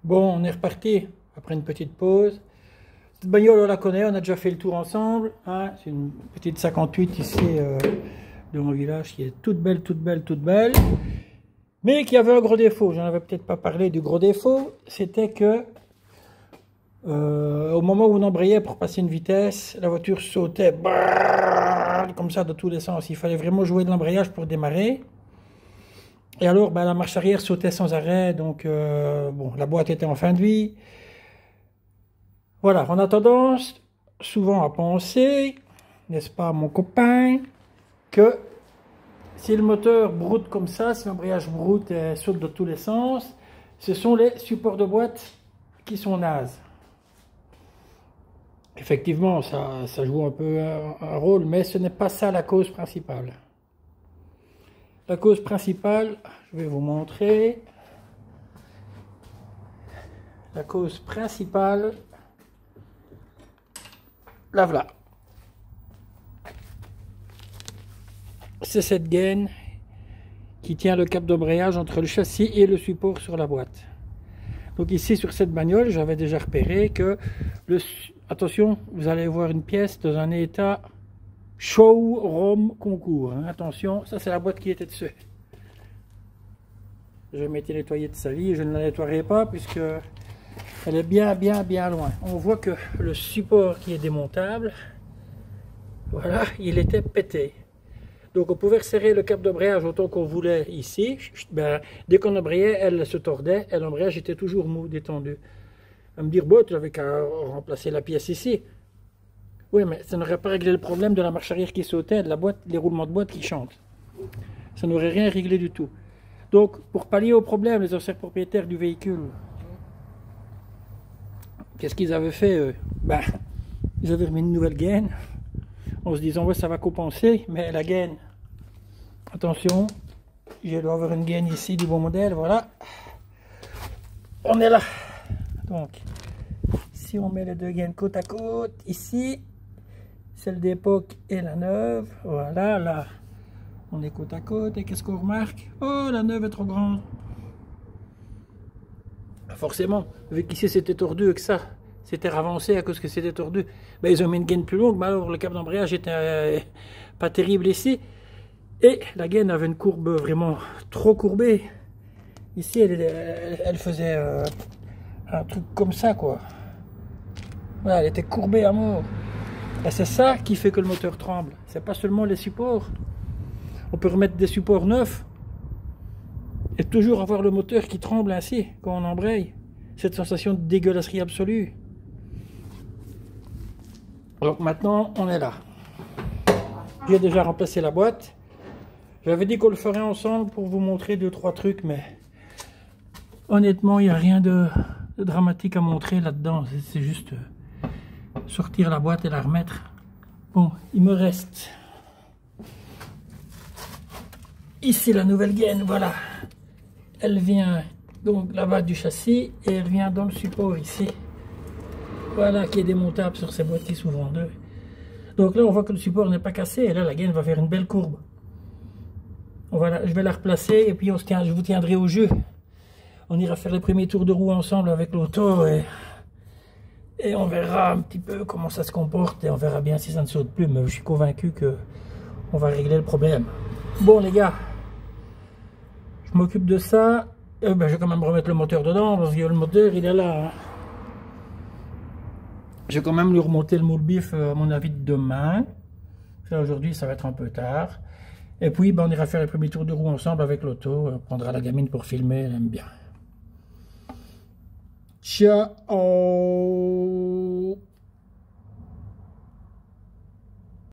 Bon, on est reparti après une petite pause. Cette bagnole, on la connaît, on a déjà fait le tour ensemble. Hein. C'est une petite 58 ici de mon village qui est toute belle, toute belle, toute belle. Mais qui avait un gros défaut. J'en avais peut-être pas parlé du gros défaut. C'était que au moment où on embrayait pour passer une vitesse, la voiture sautait comme ça de tous les sens. Il fallait vraiment jouer de l'embrayage pour démarrer. Et alors, la marche arrière sautait sans arrêt, donc bon, la boîte était en fin de vie. Voilà, on a tendance souvent à penser, n'est-ce pas mon copain, que si le moteur broute comme ça, si l'embrayage broute et saute de tous les sens, ce sont les supports de boîte qui sont nazes. Effectivement, ça joue un peu un rôle, mais ce n'est pas ça la cause principale. La cause principale, je vais vous montrer. La cause principale, la voilà. C'est cette gaine qui tient le cap d'embrayage entre le châssis et le support sur la boîte. Donc ici sur cette bagnole, j'avais déjà repéré que attention, vous allez voir une pièce dans un état showroom concours. Hein. Attention, ça c'est la boîte qui était dessus. Je m'étais nettoyé de sa vie, je ne la nettoierai pas puisque elle est bien loin. On voit que le support qui est démontable, voilà, il était pété. Donc on pouvait resserrer le cap d'embrayage autant qu'on voulait ici. Dès qu'on embrayait, elle se tordait et l'embrayage était toujours mou, détendu. À me dire, bon, tu n'avais qu'à remplacer la pièce ici. Oui, mais ça n'aurait pas réglé le problème de la marche arrière qui sautait, de la boîte, les roulements de boîte qui chantent. Ça n'aurait rien réglé du tout. Donc, pour pallier au problème, les anciens propriétaires du véhicule, qu'est-ce qu'ils avaient fait eux? Ils avaient remis une nouvelle gaine, en se disant, ouais, ça va compenser, mais la gaine, attention, je dois avoir une gaine ici du bon modèle, voilà. On est là. Donc, si on met les deux gaines côte à côte, ici, celle d'époque et la neuve, voilà, là, on est côte à côte, et qu'est-ce qu'on remarque? Oh, la neuve est trop grande. Forcément, vu qu'ici c'était tordu et que ça, c'était ravancé à cause que c'était tordu, ils ont mis une gaine plus longue, mais alors le cap d'embrayage était pas terrible ici, et la gaine avait une courbe vraiment trop courbée. Ici, elle faisait un truc comme ça, quoi. Voilà, elle était courbée à mort. Et c'est ça qui fait que le moteur tremble. C'est pas seulement les supports. On peut remettre des supports neufs et toujours avoir le moteur qui tremble ainsi quand on embraye. Cette sensation de dégueulasserie absolue. Donc maintenant, on est là. J'ai déjà remplacé la boîte. J'avais dit qu'on le ferait ensemble pour vous montrer 2-3 trucs, mais honnêtement, il n'y a rien de dramatique à montrer là-dedans. C'est juste sortir la boîte et la remettre. Bon, il me reste ici la nouvelle gaine, voilà. Elle vient donc là-bas du châssis et elle vient dans le support ici. Voilà, qui est démontable sur ces boîtes qui s'ouvrent en deux. Donc là, on voit que le support n'est pas cassé et là, la gaine va faire une belle courbe. Voilà, je vais la replacer et puis je vous tiendrai au jeu. On ira faire les premiers tours de roue ensemble avec l'auto et on verra un petit peu comment ça se comporte et on verra bien si ça ne saute plus. Mais je suis convaincu que on va régler le problème. Bon les gars, je m'occupe de ça. Je vais quand même remettre le moteur dedans parce que le moteur il est là. Hein. Je vais quand même lui remonter le moule bif à mon avis demain. Aujourd'hui ça va être un peu tard. Et puis on ira faire les premiers tours de roue ensemble avec l'auto. On prendra la gamine pour filmer, elle aime bien. Ciao.